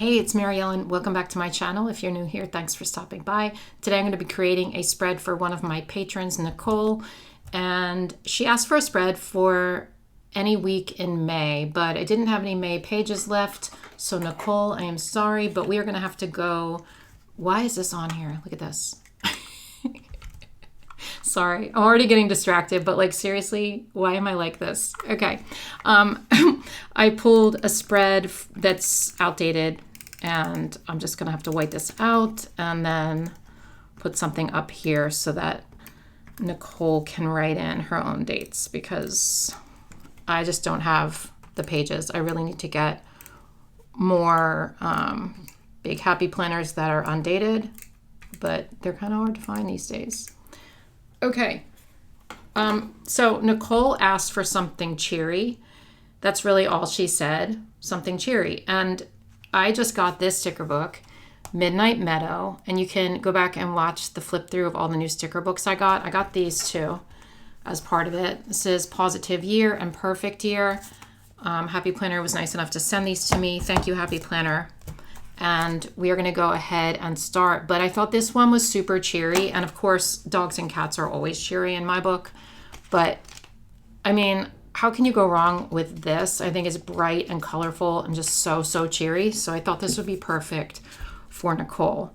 Hey, it's Mary Ellen. Welcome back to my channel. If you're new here, thanks for stopping by. Today I'm going to be creating a spread for one of my patrons, Nicole, and she asked for a spread for any week in May, but I didn't have any May pages left. So Nicole, I am sorry, but we are going to have to go. Why is this on here? Look at this. Sorry, I'm already getting distracted, but like seriously, why am I like this? Okay. I pulled a spread that's outdated and I'm just gonna have to white this out and then put something up here so that Nicole can write in her own dates because I just don't have the pages. I really need to get more big happy planners that are undated, but they're kind of hard to find these days. Okay, so Nicole asked for something cheery. That's really all she said, something cheery. And I just got this sticker book, Midnight Meadow, and you can go back and watch the flip through of all the new sticker books I got. I got these too as part of it. This is Positive Year and Perfect Year. Happy Planner was nice enough to send these to me. Thank you, Happy Planner. And we are going to go ahead and start. But I thought this one was super cheery. And of course, dogs and cats are always cheery in my book. But I mean, how can you go wrong with this? I think it's bright and colorful and just so cheery. So I thought this would be perfect for Nicole.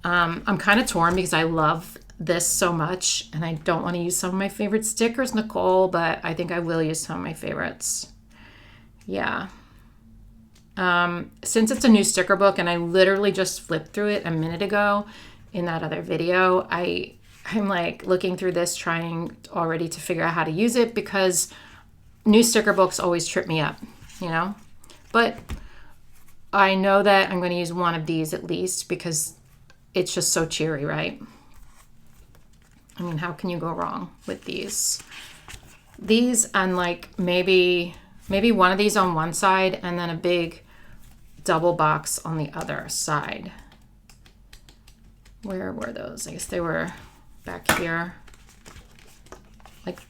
I'm kind of torn because I love this so much. And I don't want to use some of my favorite stickers, Nicole. But I think I will use some of my favorites. Yeah. Since it's a new sticker book and I literally just flipped through it a minute ago in that other video, I'm like looking through this trying already to figure out how to use it because new sticker books always trip me up, you know? But I know that I'm going to use one of these at least because it's just so cheery, right? I mean, how can you go wrong with these? These and like maybe one of these on one side and then a big double box on the other side. Where were those? I guess they were back here. Like,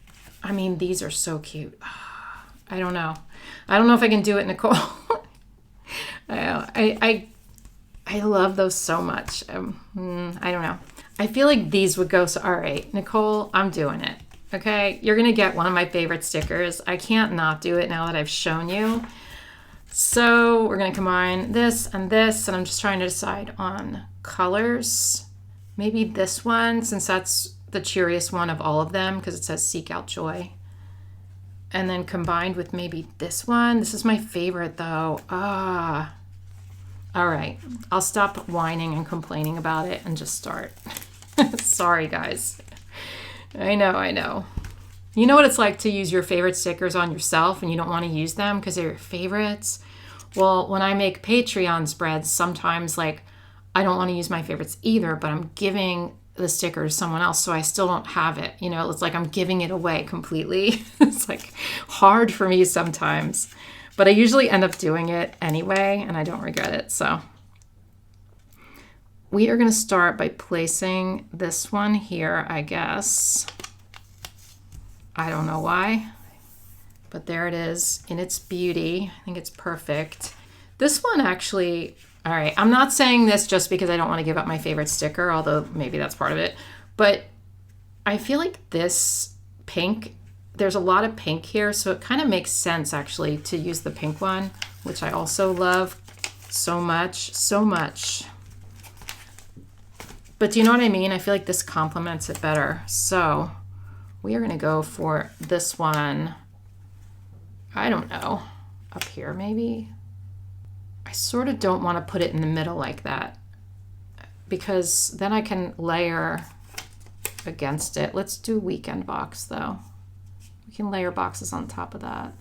I mean, these are so cute. I don't know. I don't know if I can do it, Nicole. I love those so much. I don't know. I feel like these would go so. All right, Nicole, I'm doing it. Okay, you're gonna get one of my favorite stickers. I can't not do it now that I've shown you. So we're going to combine this, and I'm just trying to decide on colors. Maybe this one, since that's the cheeriest one of all of them, because it says Seek Out Joy. And then combined with maybe this one. This is my favorite, though. All right. I'll stop whining and complaining about it and just start. Sorry, guys. I know. You know what it's like to use your favorite stickers on yourself and you don't want to use them because they're your favorites? Well, when I make Patreon spreads, sometimes like I don't want to use my favorites either, but I'm giving the sticker to someone else, so I still don't have it. You know, it's like I'm giving it away completely. It's like hard for me sometimes, but I usually end up doing it anyway, and I don't regret it. So we are going to start by placing this one here, I guess. I don't know why, but there it is in its beauty. I think it's perfect. This one actually, all right, I'm not saying this just because I don't want to give up my favorite sticker, although maybe that's part of it, but I feel like this pink, there's a lot of pink here, so it kind of makes sense actually to use the pink one, which I also love so much. But do you know what I mean? I feel like this complements it better. So we are going to go for this one. I don't know. Up here, maybe? I sort of don't want to put it in the middle like that because then I can layer against it. Let's do weekend box, though. We can layer boxes on top of that.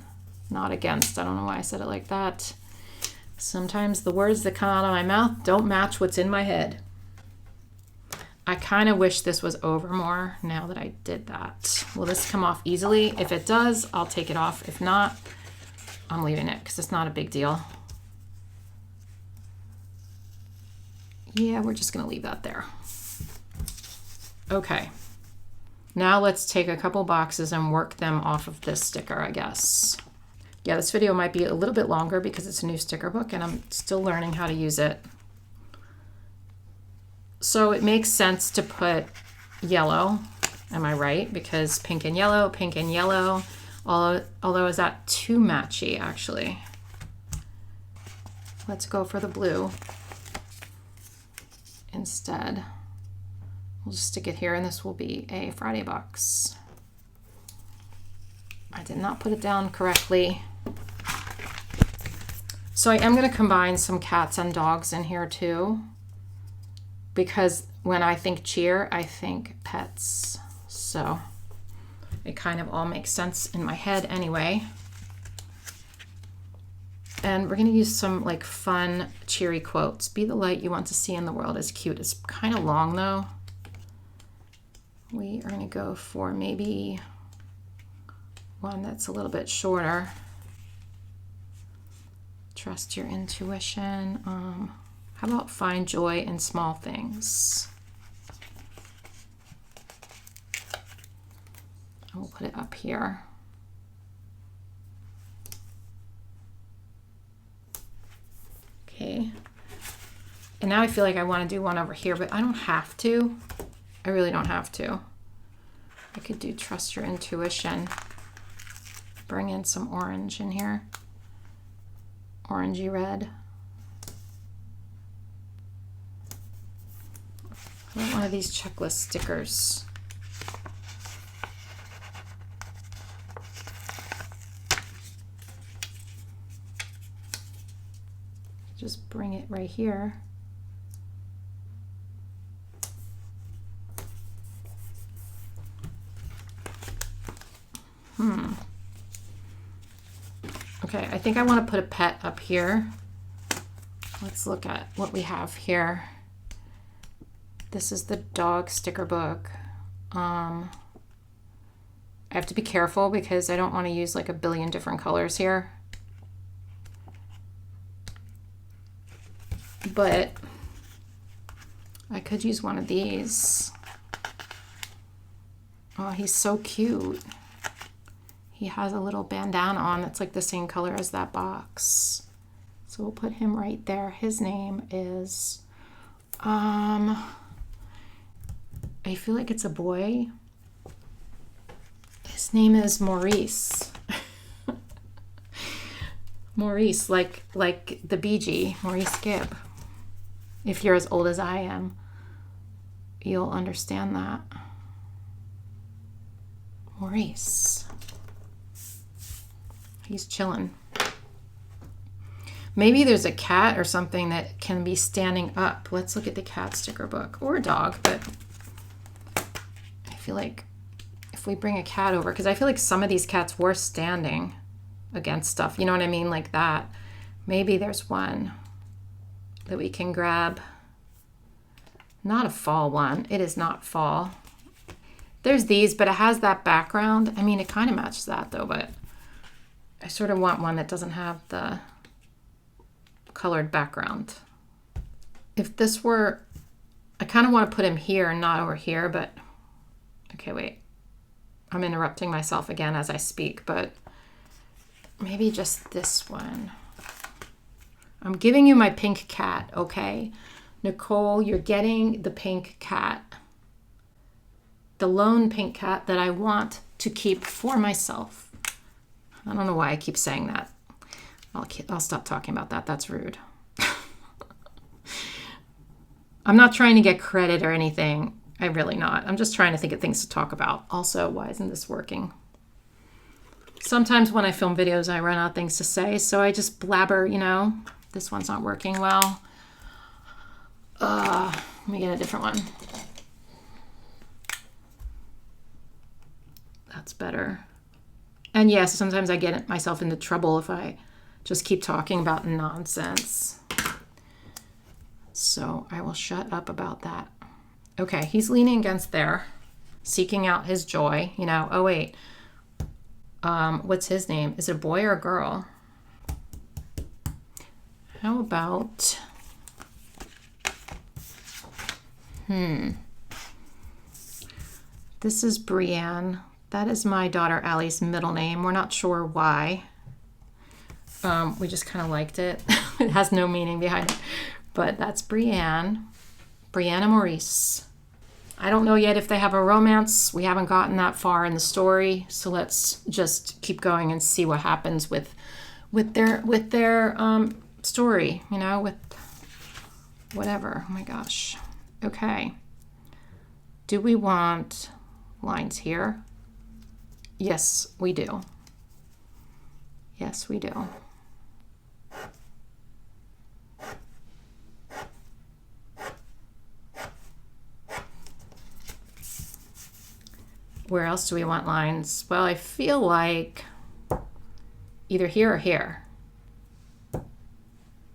Not against. I don't know why I said it like that. Sometimes the words that come out of my mouth don't match what's in my head. I kind of wish this was over more now that I did that. Will this come off easily? If it does, I'll take it off. If not, I'm leaving it because it's not a big deal. Yeah, we're just going to leave that there. Okay. Now let's take a couple boxes and work them off of this sticker, I guess. Yeah, this video might be a little bit longer because it's a new sticker book and I'm still learning how to use it. So it makes sense to put yellow, am I right? Because pink and yellow, although is that too matchy actually? Let's go for the blue instead. We'll just stick it here and this will be a Friday box. I did not put it down correctly. So I am going to combine some cats and dogs in here too, because when I think cheer, I think pets. So it kind of all makes sense in my head anyway. And we're going to use some like fun cheery quotes. Be the light you want to see in the world is cute. It's kind of long though. We are going to go for maybe one that's a little bit shorter. Trust your intuition. How about find joy in small things? And we'll put it up here. Okay. And now I feel like I want to do one over here, but I don't have to. I really don't have to. I could do trust your intuition. Bring in some orange in here. Orangey red. I want one of these checklist stickers. Just bring it right here. Okay, I think I want to put a pet up here. Let's look at what we have here. This is the dog sticker book. I have to be careful because I don't want to use like a billion different colors here. But I could use one of these. Oh, he's so cute. He has a little bandana on that's like the same color as that box. So we'll put him right there. His name is, I feel like it's a boy. His name is Maurice. Maurice, like the 𝘮𝘮, Maurice Gibb. If you're as old as I am, you'll understand that. Maurice. He's chilling. Maybe there's a cat or something that can be standing up. Let's look at the cat sticker book, or a dog, but I feel like if we bring a cat over, because I feel like some of these cats were standing against stuff, you know what I mean, like that. Maybe there's one that we can grab. Not a fall one. It is not fall. There's these, but it has that background. I mean, it kind of matches that though, but I sort of want one that doesn't have the colored background. If this were, I kind of want to put him here and not over here, but okay, wait. I'm interrupting myself again as I speak, but maybe just this one. I'm giving you my pink cat, okay? Nicole, you're getting the pink cat. The lone pink cat that I want to keep for myself. I don't know why I keep saying that. I'll stop talking about that. That's rude. I'm not trying to get credit or anything. I'm really not. I'm just trying to think of things to talk about. Also, why isn't this working? Sometimes when I film videos, I run out of things to say, so I just blabber, you know. This one's not working well. Let me get a different one. That's better. And yes, sometimes I get myself into trouble if I just keep talking about nonsense. So I will shut up about that. Okay, he's leaning against there, seeking out his joy, you know. Oh, wait. What's his name? Is it a boy or a girl? How about... This is Brienne. That is my daughter Allie's middle name. We're not sure why. We just kind of liked it. It has no meaning behind it. But that's Brianne and Maurice. I don't know yet if they have a romance. We haven't gotten that far in the story. So let's just keep going and see what happens with their story, you know, with whatever. Oh my gosh. Okay. Do we want lines here? Yes, we do. Yes, we do. Where else do we want lines? Well, I feel like either here or here.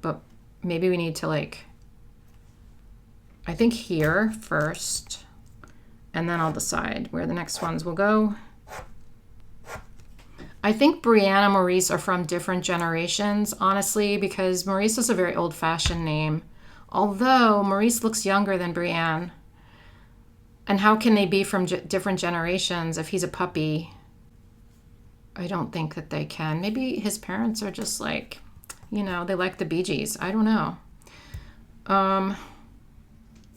But maybe we need to like, I think here first, and then I'll decide where the next ones will go. I think Brianne and Maurice are from different generations, honestly, because Maurice is a very old-fashioned name. Although Maurice looks younger than Brianne. And how can they be from different generations if he's a puppy? I don't think that they can. Maybe his parents are just like, you know, they like the Bee Gees. I don't know. I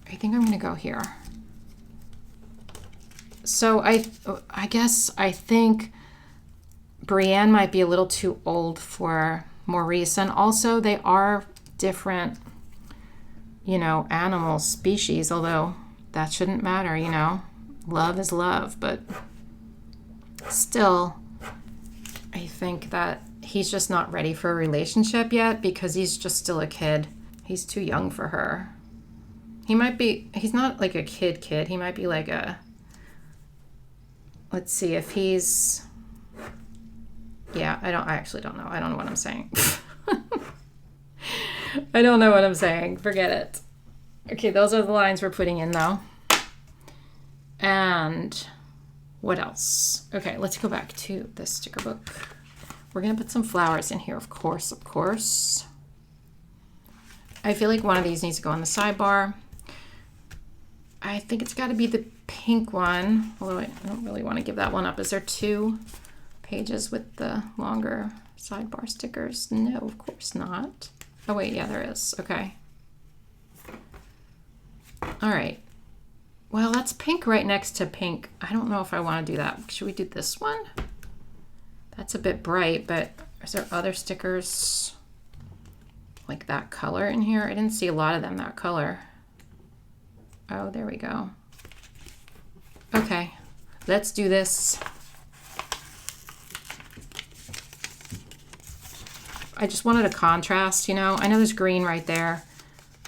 think I'm going to go here. So I think Brianne might be a little too old for Maurice. And also they are different, you know, animal species, although that shouldn't matter, you know. Love is love, but still, I think that he's just not ready for a relationship yet because he's just still a kid. He's too young for her. He might be, he's not like a kid. He might be like a, let's see if he's, yeah, I actually don't know. I don't know what I'm saying. I don't know what I'm saying. Forget it. Okay, those are the lines we're putting in though. And what else? Okay, let's go back to the sticker book. We're gonna put some flowers in here, of course. I feel like one of these needs to go on the sidebar. I think it's gotta be the pink one, although I don't really want to give that one up. Is there 2 pages with the longer sidebar stickers? No, of course not. Oh wait, yeah, there is. Okay. All right. Well, that's pink right next to pink. I don't know if I want to do that. Should we do this one? That's a bit bright, but is there other stickers like that color in here? I didn't see a lot of them that color. Oh, there we go. Okay, let's do this. I just wanted a contrast, you know. I know there's green right there,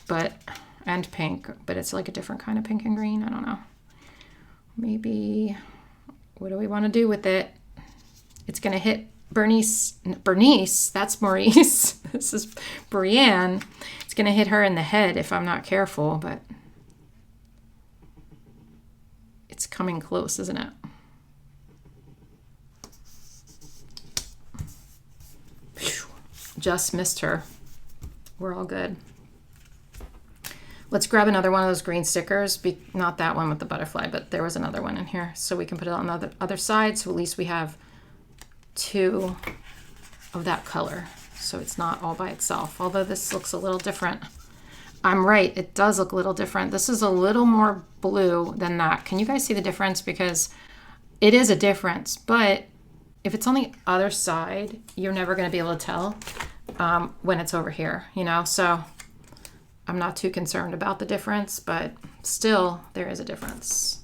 but and pink, but it's like a different kind of pink and green. I don't know. Maybe, what do we want to do with it? It's going to hit Bernice, that's Maurice. This is Brianne. It's going to hit her in the head if I'm not careful, but it's coming close, isn't it? Whew. Just missed her. We're all good. Let's grab another one of those green stickers. Not that one with the butterfly, but there was another one in here. So we can put it on the other side. So at least we have 2 of that color. So it's not all by itself. Although this looks a little different. I'm right. It does look a little different. This is a little more blue than that. Can you guys see the difference? Because it is a difference. But if it's on the other side, you're never going to be able to tell when it's over here, you know? So I'm not too concerned about the difference, but still there is a difference.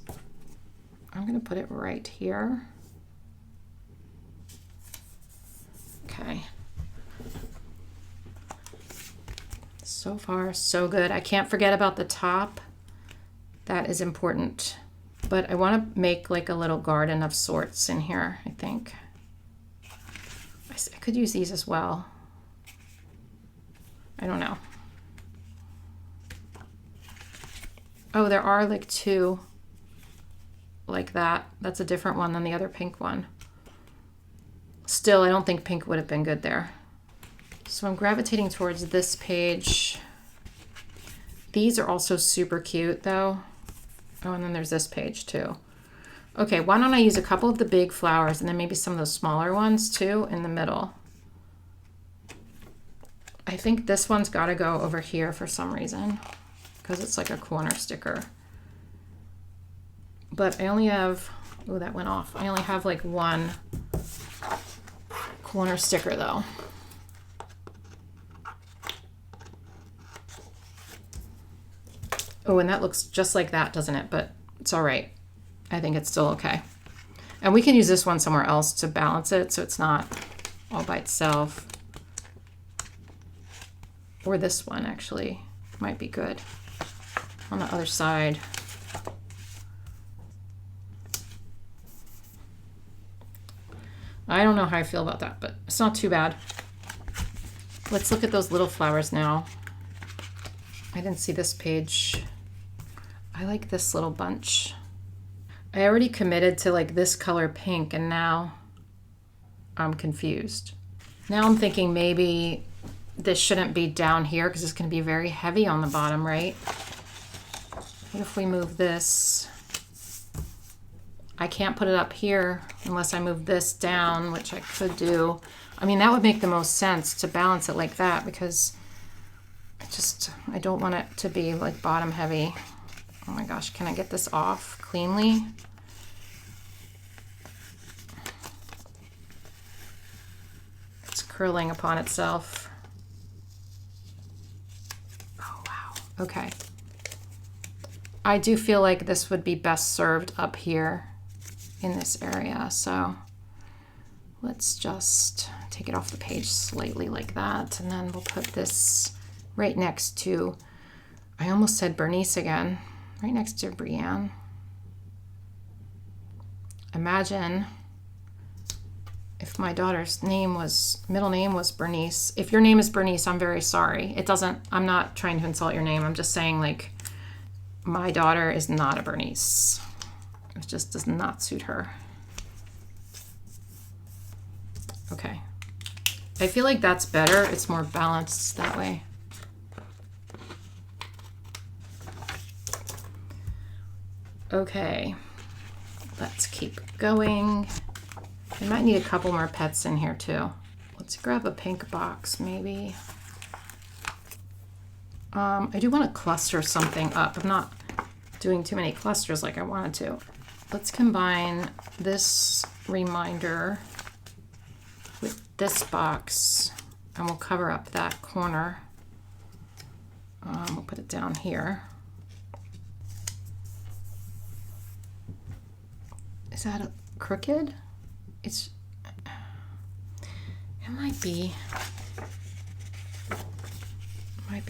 I'm going to put it right here. Okay. So far, so good. I can't forget about the top. That is important. But I want to make like a little garden of sorts in here, I think. I could use these as well. I don't know. Oh, there are like 2 like that. That's a different one than the other pink one. Still, I don't think pink would have been good there. So I'm gravitating towards this page. These are also super cute though. Oh, and then there's this page too. Okay, why don't I use a couple of the big flowers and then maybe some of the smaller ones too in the middle. I think this one's got to go over here for some reason because it's like a corner sticker. But I only have, oh, that went off. I only have like one corner sticker though. Oh, and that looks just like that, doesn't it? But it's all right. I think it's still okay. And we can use this one somewhere else to balance it so it's not all by itself. Or this one actually might be good on the other side. I don't know how I feel about that, but it's not too bad. Let's look at those little flowers now. I didn't see this page. I like this little bunch. I already committed to like this color pink and now I'm confused. Now I'm thinking maybe this shouldn't be down here because it's going to be very heavy on the bottom, right? What if we move this? I can't put it up here unless I move this down, which I could do. I mean, that would make the most sense to balance it like that because I don't want it to be like bottom heavy. Oh my gosh, can I get this off cleanly? It's curling upon itself. Oh wow, okay. I do feel like this would be best served up here in this area, so let's just take it off the page slightly like that, and then we'll put this right next to, I almost said Bernice again, right next to Brienne. Imagine if my daughter's middle name was Bernice. If your name is Bernice, I'm very sorry. I'm not trying to insult your name. I'm just saying like my daughter is not a Bernice. It just does not suit her. Okay. I feel like that's better. It's more balanced that way. Okay, let's keep going. I might need a couple more pets in here too. Let's grab a pink box maybe. I do want to cluster something up. I'm not doing too many clusters like I wanted to. Let's combine this reminder with this box and we'll cover up that corner. We'll put it down here. Is that crooked? It might be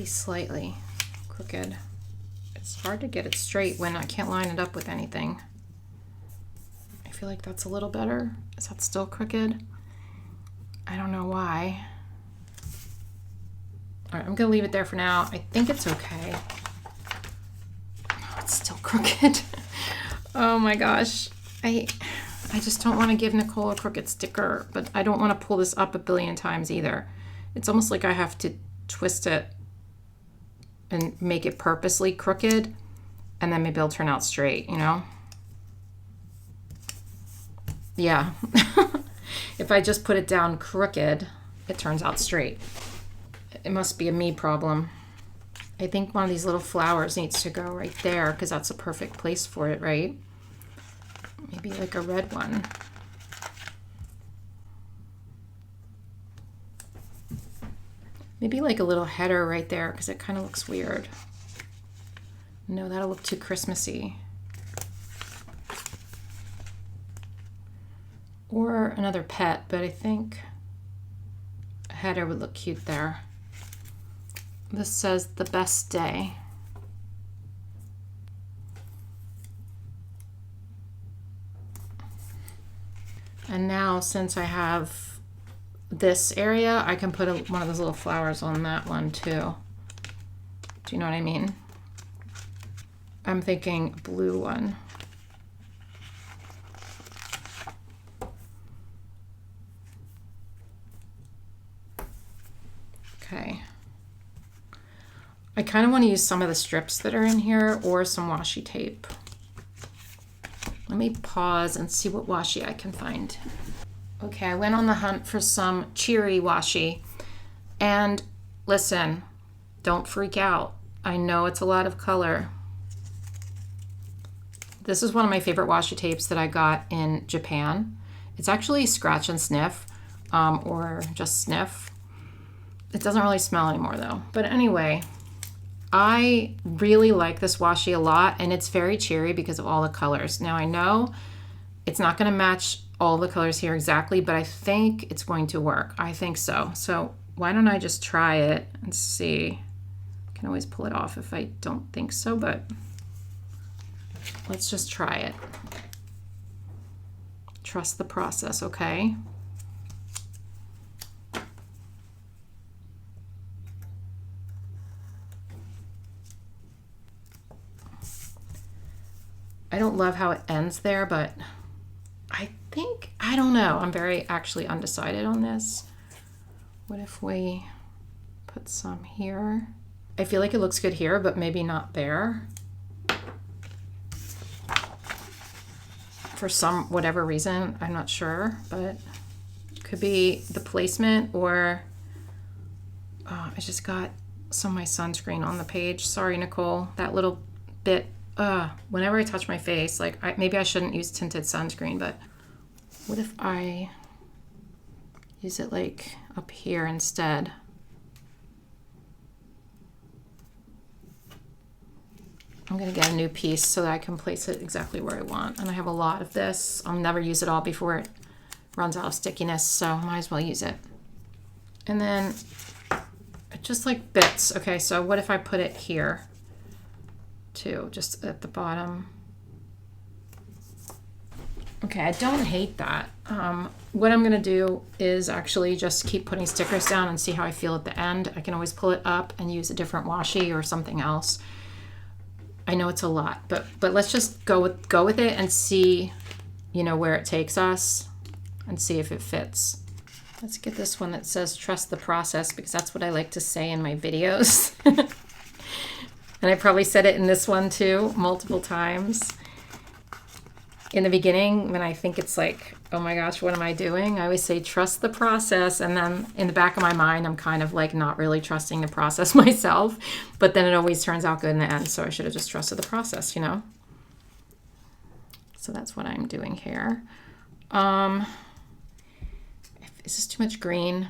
slightly crooked. It's hard to get it straight when I can't line it up with anything. I feel like that's a little better. Is that still crooked? I don't know why. All right, I'm gonna leave it there for now. I think it's okay. Oh, it's still crooked. Oh my gosh. I just don't want to give Nicole a crooked sticker, but I don't want to pull this up a billion times either. It's almost like I have to twist it and make it purposely crooked, and then maybe it'll turn out straight, you know? Yeah. If I just put it down crooked, it turns out straight. It must be a me problem. I think one of these little flowers needs to go right there because that's a perfect place for it, right? Maybe like a red one. Maybe like a little header right there because it kind of looks weird. No, that'll look too Christmassy. Or another pet, but I think a header would look cute there. This says the best day. And now since I have this area, I can put one of those little flowers on that one too. Do you know what I mean? I'm thinking blue one. Okay. I kind of want to use some of the strips that are in here or some washi tape. Let me pause and see what washi I can find. Okay, I went on the hunt for some Cheery washi, and listen, don't freak out. I know it's a lot of color. This is one of my favorite washi tapes that I got in Japan. It's actually scratch and sniff, or just sniff. It doesn't really smell anymore though. But anyway, I really like this washi a lot, and it's very cheery because of all the colors. Now I know it's not going to match all the colors here exactly, but I think it's going to work. I think so. So why don't I just try it and see? I can always pull it off if I don't think so, but let's just try it. Trust the process, okay? I don't love how it ends there, but I don't know. I'm very actually undecided on this. What if we put some here? I feel like it looks good here, but maybe not there. For some, whatever reason, I'm not sure, but it could be the placement or I just got some of my sunscreen on the page. Sorry, Nicole, that little bit, whenever I touch my face, like maybe I shouldn't use tinted sunscreen, but what if I use it like up here instead? I'm gonna get a new piece so that I can place it exactly where I want. And I have a lot of this. I'll never use it all before it runs out of stickiness, so I might as well use it. And then just like bits. Okay, so what if I put it here too, just at the bottom? Okay, I don't hate that. What I'm gonna do is actually just keep putting stickers down and see how I feel at the end. I can always pull it up and use a different washi or something else. I know it's a lot, but let's just go with it and see, you know, where it takes us and see if it fits. Let's get this one that says trust the process, because that's what I like to say in my videos. And I probably said it in this one too, multiple times. In the beginning, when I think it's like, oh my gosh, what am I doing? I always say trust the process, and then in the back of my mind, I'm kind of like not really trusting the process myself, but then it always turns out good in the end, so I should have just trusted the process, you know? So that's what I'm doing here. Is this too much green?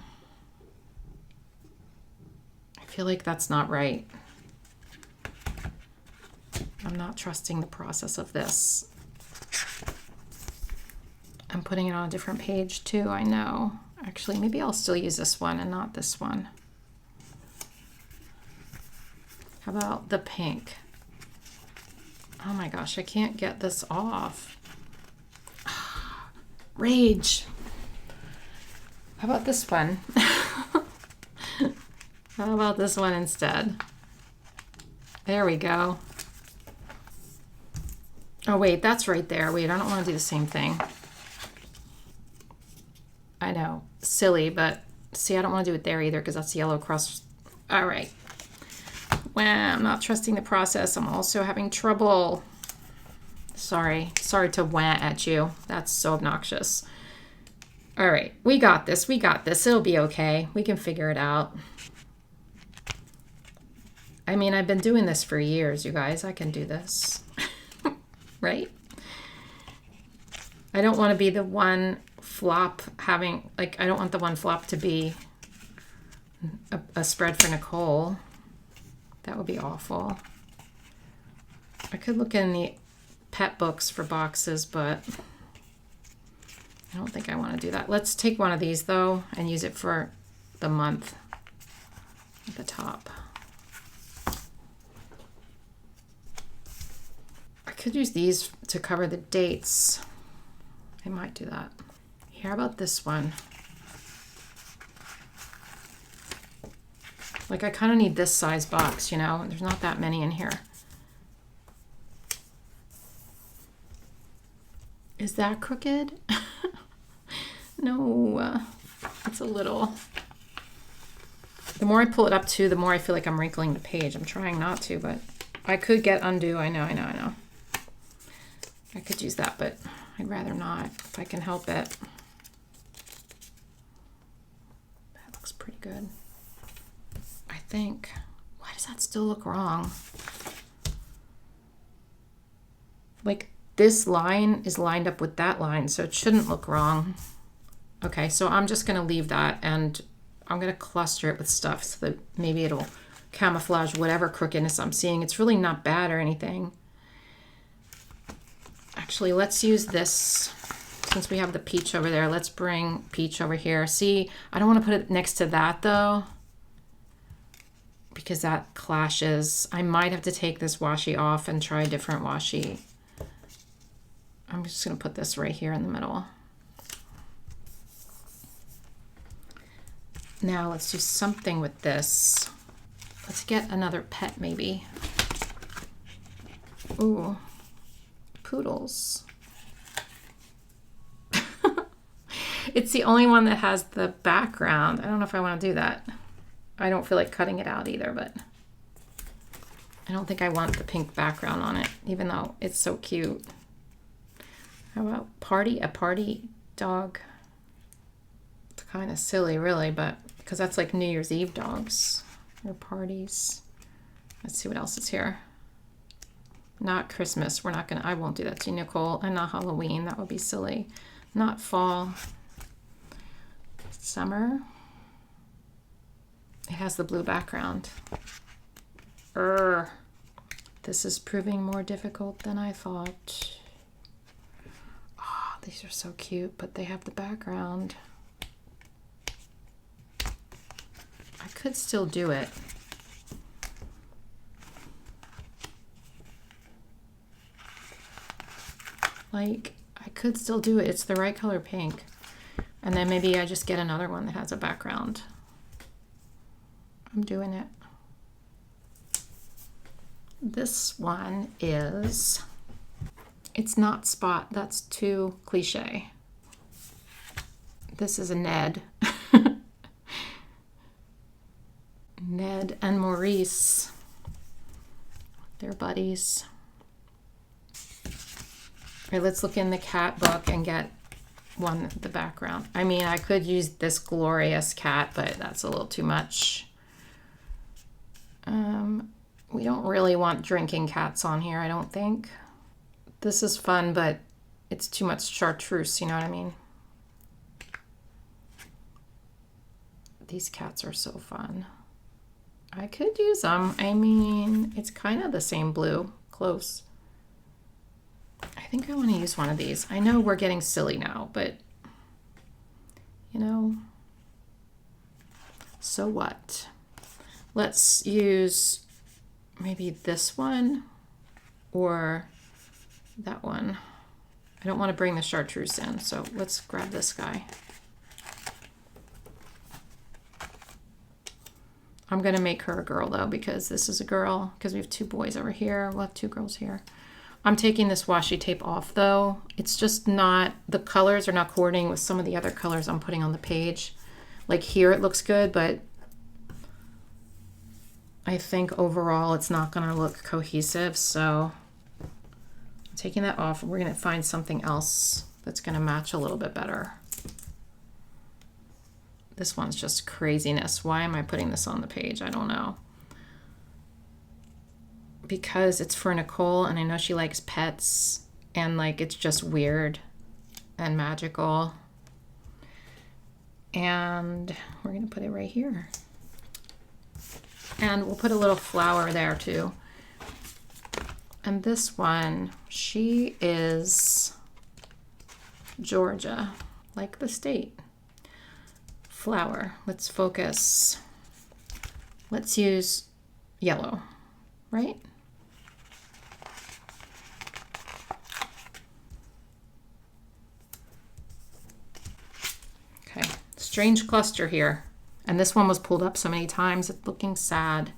I feel like that's not right. I'm not trusting the process of this. I'm putting it on a different page too, I know. Actually, maybe I'll still use this one and not this one. How about the pink? Oh my gosh, I can't get this off. Rage. How about this one? How about this one instead? There we go. Oh wait, that's right there. Wait, I don't want to do the same thing. I know, silly, but see, I don't want to do it there either because that's yellow across. All right. Wow, I'm not trusting the process. I'm also having trouble. Sorry to wah at you. That's so obnoxious. All right, we got this. We got this. It'll be okay. We can figure it out. I mean, I've been doing this for years, you guys. I can do this. Right? I don't want to be the one flop having, like, I don't want the one flop to be a spread for Nicole. That would be awful. I could look in the pet books for boxes, but I don't think I want to do that. Let's take one of these though and use it for the month at the top. I could use these to cover the dates. I might do that. Here, how about this one? Like, I kind of need this size box, you know? There's not that many in here. Is that crooked? No, it's a little. The more I pull it up too, the more I feel like I'm wrinkling the page. I'm trying not to, but I could get undo. I know. I could use that, but I'd rather not if I can help it. That looks pretty good. think. Why does that still look wrong? Like this line is lined up with that line, so it shouldn't look wrong. Okay, so I'm just gonna leave that and I'm gonna cluster it with stuff so that maybe it'll camouflage whatever crookedness I'm seeing. It's really not bad or anything. Actually, let's use this. Since we have the peach over there, let's bring peach over here. See, I don't want to put it next to that though, because that clashes. I might have to take this washi off and try a different washi. I'm just going to put this right here in the middle. Now let's do something with this. Let's get another pet maybe. Ooh, poodles. It's the only one that has the background. I don't know if I want to do that. I don't feel like cutting it out either, but I don't think I want the pink background on it, even though it's so cute. How about a party dog? It's kind of silly, really, but because that's like New Year's Eve dogs or parties. Let's see what else is here. Not Christmas. We're not gonna. I won't do that to you, Nicole. And not Halloween. That would be silly. Not fall. Summer. It has the blue background. This is proving more difficult than I thought. Oh, these are so cute, but they have the background. I could still do it. Like, I could still do it. It's the right color pink. And then maybe I just get another one that has a background. I'm doing it. This one is, it's not Spot. That's too cliche. This is a Ned. Ned and Maurice. They're buddies. All right, let's look in the cat book and get one the background. I mean, I could use this glorious cat, but that's a little too much. We don't really want drinking cats on here, I don't think. This is fun, but it's too much chartreuse, you know what I mean? These cats are so fun. I could use them. I mean, it's kind of the same blue, close. I think I want to use one of these. I know we're getting silly now, but you know, so what? Let's use maybe this one or that one. I don't want to bring the chartreuse in, so let's grab this guy. I'm going to make her a girl though, because this is a girl, because we have two boys over here. We'll have two girls here. I'm taking this washi tape off though. It's just not, the colors are not coordinating with some of the other colors I'm putting on the page. Like here it looks good, but I think overall it's not gonna look cohesive. So I'm taking that off and we're gonna find something else that's gonna match a little bit better. This one's just craziness. Why am I putting this on the page? I don't know. Because it's for Nicole and I know she likes pets and like it's just weird and magical. And we're gonna put it right here. And we'll put a little flower there too. And this one, she is Georgia, like the state. Flower, let's focus. Let's use yellow, right? Okay, strange cluster here. And this one was pulled up so many times, it's looking sad.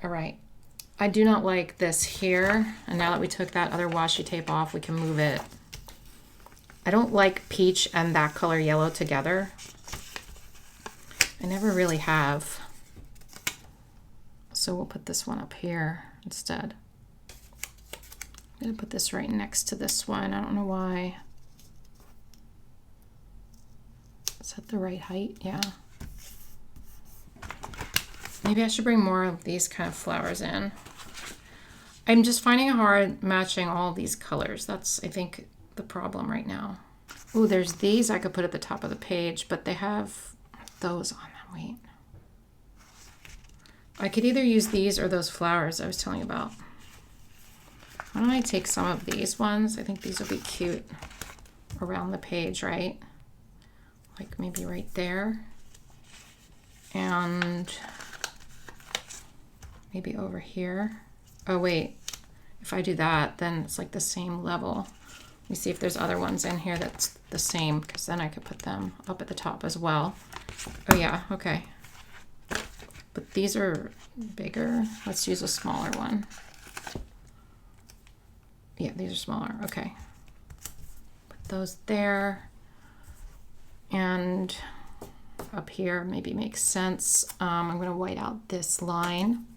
All right, I do not like this here. And now that we took that other washi tape off, we can move it. I don't like peach and that color yellow together. I never really have. So we'll put this one up here instead. I'm gonna put this right next to this one. I don't know why. Is that the right height? Yeah. Maybe I should bring more of these kind of flowers in. I'm just finding it hard matching all these colors. That's, I think, the problem right now. Oh, there's these I could put at the top of the page, but they have those on them. Wait. I could either use these or those flowers I was telling you about. Why don't I take some of these ones? I think these will be cute around the page, right? Like maybe right there. And maybe over here. Oh, wait. If I do that, then it's like the same level. Let me see if there's other ones in here that's the same, because then I could put them up at the top as well. Oh yeah, okay. But these are bigger. Let's use a smaller one. Yeah, these are smaller. Okay. Put those there. And up here maybe makes sense. I'm going to white out this line.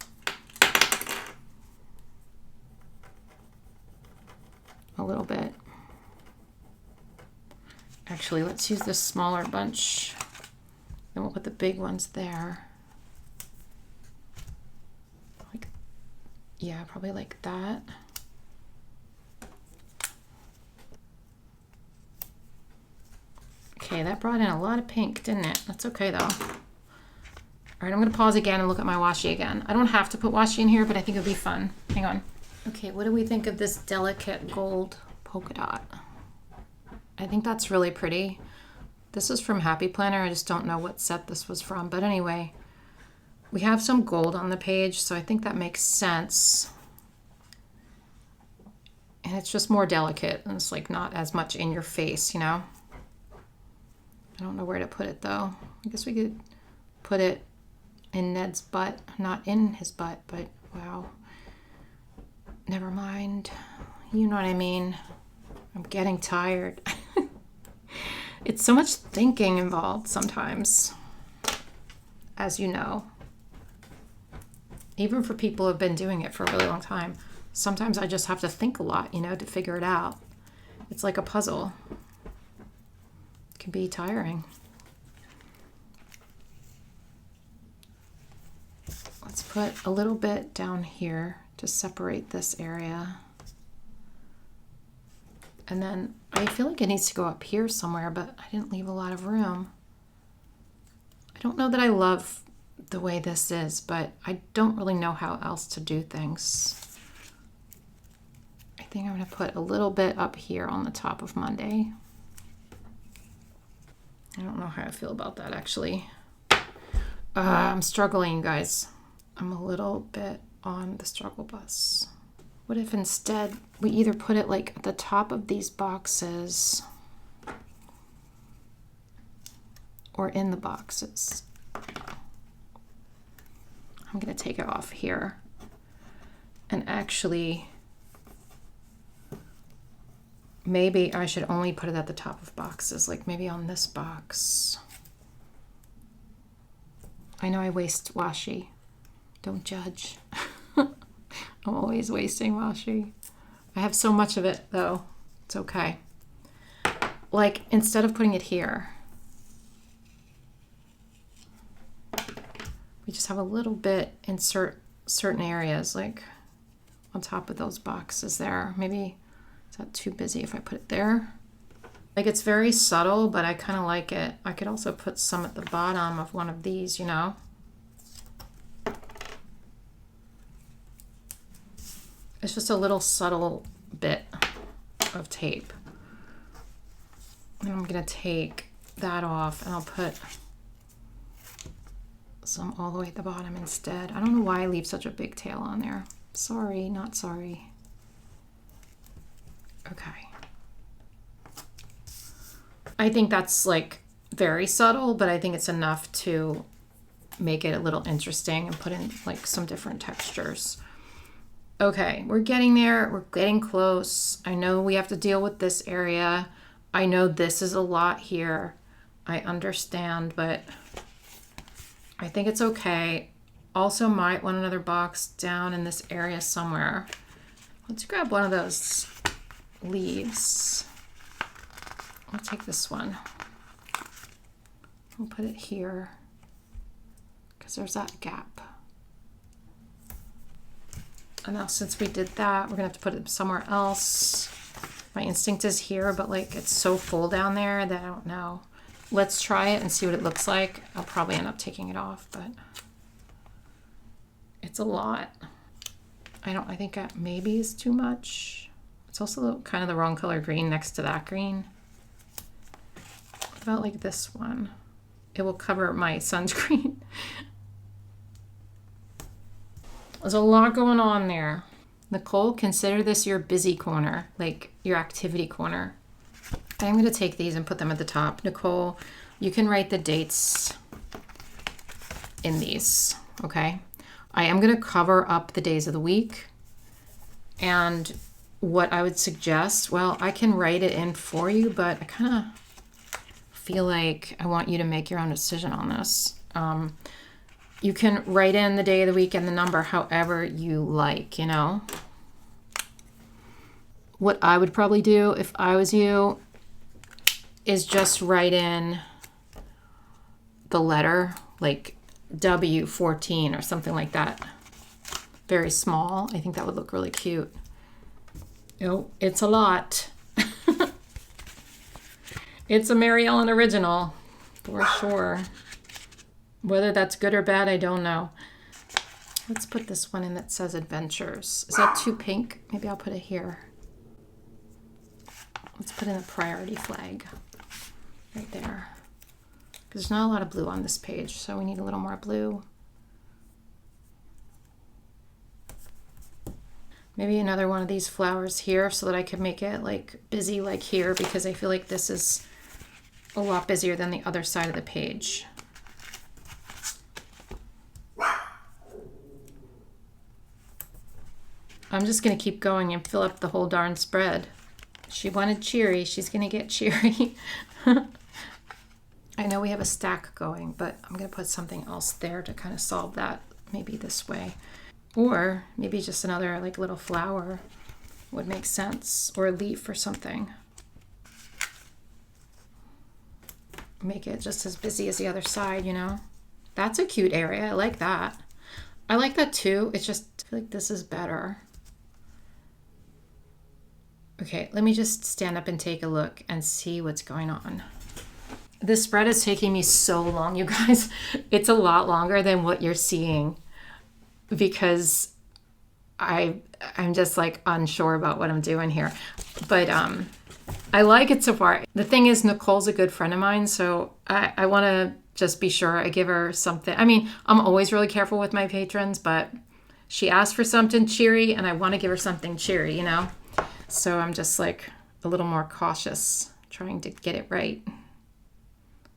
A little bit. Actually, let's use this smaller bunch. Then we'll put the big ones there. Like, yeah, probably like that. Okay, that brought in a lot of pink, didn't it? That's okay though. All right, I'm gonna pause again and look at my washi again. I don't have to put washi in here, but I think it'll be fun. Hang on. Okay, what do we think of this delicate gold polka dot? I think that's really pretty. This is from Happy Planner. I just don't know what set this was from. But anyway, we have some gold on the page, so I think that makes sense. And it's just more delicate, and it's like not as much in your face, you know? I don't know where to put it though. I guess we could put it in Ned's butt. Not in his butt, but wow. Never mind. You know what I mean. I'm getting tired. It's so much thinking involved sometimes, as you know. Even for people who have been doing it for a really long time, sometimes I just have to think a lot, you know, to figure it out. It's like a puzzle. It can be tiring. Let's put a little bit down here to separate this area. And then I feel like it needs to go up here somewhere, but I didn't leave a lot of room. I don't know that I love the way this is, but I don't really know how else to do things. I think I'm going to put a little bit up here on the top of Monday. I don't know how I feel about that, actually. I'm struggling, guys. I'm a little bit on the struggle bus. What if instead we either put it like at the top of these boxes or in the boxes? I'm going to take it off here and actually maybe I should only put it at the top of boxes, like maybe on this box. I know I waste washi. Don't judge. I'm always wasting washi. I have so much of it though. It's okay. Like instead of putting it here, we just have a little bit in certain areas, like on top of those boxes there. Maybe is that too busy if I put it there? Like it's very subtle, but I kind of like it. I could also put some at the bottom of one of these, you know? It's just a little subtle bit of tape. And I'm gonna take that off and I'll put some all the way at the bottom instead. I don't know why I leave such a big tail on there. Sorry, not sorry. Okay. I think that's like very subtle, but I think it's enough to make it a little interesting and put in like some different textures. Okay, we're getting there. We're getting close. I know we have to deal with this area. I know this is a lot here. I understand, but I think it's okay. Also might want another box down in this area somewhere. Let's grab one of those leaves. I'll take this one. We'll put it here because there's that gap. And now since we did that, we're gonna have to put it somewhere else. My instinct is here, but like it's so full down there that I don't know. Let's try it and see what it looks like. I'll probably end up taking it off, but it's a lot. I think that maybe is too much. It's also kind of the wrong color green next to that green. What about like this one? It will cover my sunscreen. There's a lot going on there. Nicole, consider this your busy corner, like your activity corner. I'm going to take these and put them at the top. Nicole, you can write the dates in these, okay? I am going to cover up the days of the week. And what I would suggest, well, I can write it in for you, but I kind of feel like I want you to make your own decision on this. You can write in the day of the week and the number however you like, you know? What I would probably do if I was you is just write in the letter, like W14 or something like that. Very small. I think that would look really cute. Oh, it's a lot. It's a Mary Ellen original, for sure. Whether that's good or bad, I don't know. Let's put this one in that says adventures. Is that too pink? Maybe I'll put it here. Let's put in a priority flag right there. Because there's not a lot of blue on this page, so we need a little more blue. Maybe another one of these flowers here so that I could make it like busy like here, because I feel like this is a lot busier than the other side of the page. I'm just going to keep going and fill up the whole darn spread. She wanted Cheery. She's going to get Cheery. I know we have a stack going, but I'm going to put something else there to kind of solve that. Maybe this way. Or maybe just another like little flower would make sense. Or a leaf or something. Make it just as busy as the other side, you know? That's a cute area. I like that. I like that too. It's just, I feel like this is better. Okay, let me just stand up and take a look and see what's going on. This spread is taking me so long, you guys. It's a lot longer than what you're seeing because I'm just like unsure about what I'm doing here. But I like it so far. The thing is, Nicole's a good friend of mine, so I want to just be sure I give her something. I mean, I'm always really careful with my patrons, but she asked for something cheery and I want to give her something cheery, you know? So I'm just like a little more cautious trying to get it right.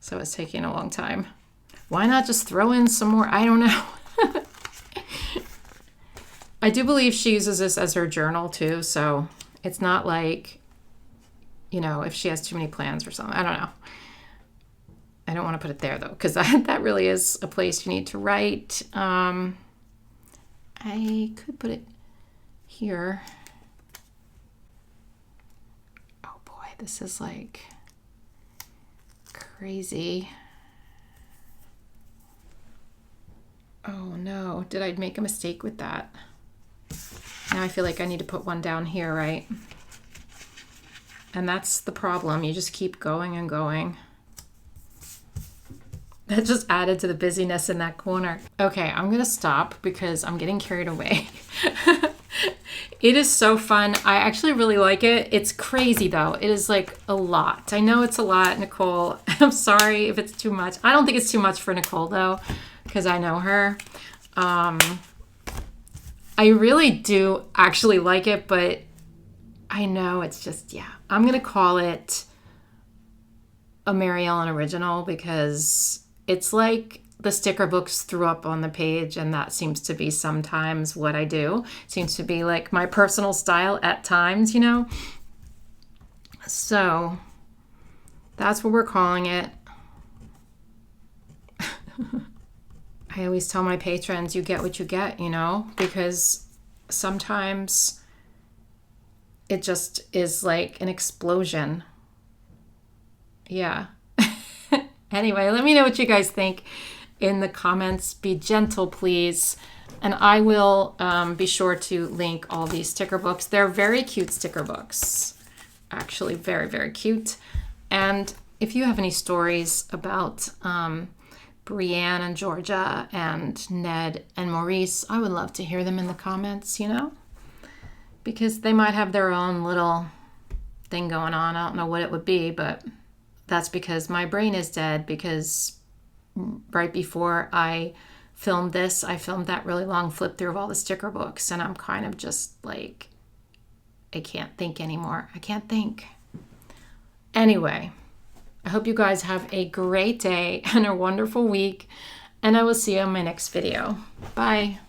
So it's taking a long time. Why not just throw in some more? I don't know. I do believe she uses this as her journal too. So it's not like, you know, if she has too many plans or something. I don't know. I don't want to put it there though, because that really is a place you need to write. I could put it here. Oh boy, this is like crazy. Oh no, did I make a mistake with that? Now I feel like I need to put one down here, right? And that's the problem. You just keep going and going. That just added to the busyness in that corner. Okay, I'm gonna stop because I'm getting carried away. It is so fun. I actually really like it. It's crazy though. It is like a lot. I know it's a lot, Nicole. I'm sorry if it's too much. I don't think it's too much for Nicole though, because I know her. I really do actually like it, but I know it's just, yeah. I'm gonna call it a Mary Ellen original because it's like the sticker books threw up on the page, and that seems to be sometimes what I do. Seems to be like my personal style at times, you know? So that's what we're calling it. I always tell my patrons, you get what you get, you know? Because sometimes it just is like an explosion. Yeah. Anyway, let me know what you guys think in the comments. Be gentle, please. And I will be sure to link all these sticker books. They're very cute sticker books. Actually, very, very cute. And if you have any stories about Brienne and Georgia and Ned and Maurice, I would love to hear them in the comments, you know? Because they might have their own little thing going on. I don't know what it would be, but that's because my brain is dead, because right before I filmed this, I filmed that really long flip through of all the sticker books, and I'm kind of just like, I can't think anymore. I can't think. Anyway, I hope you guys have a great day and a wonderful week, and I will see you in my next video. Bye.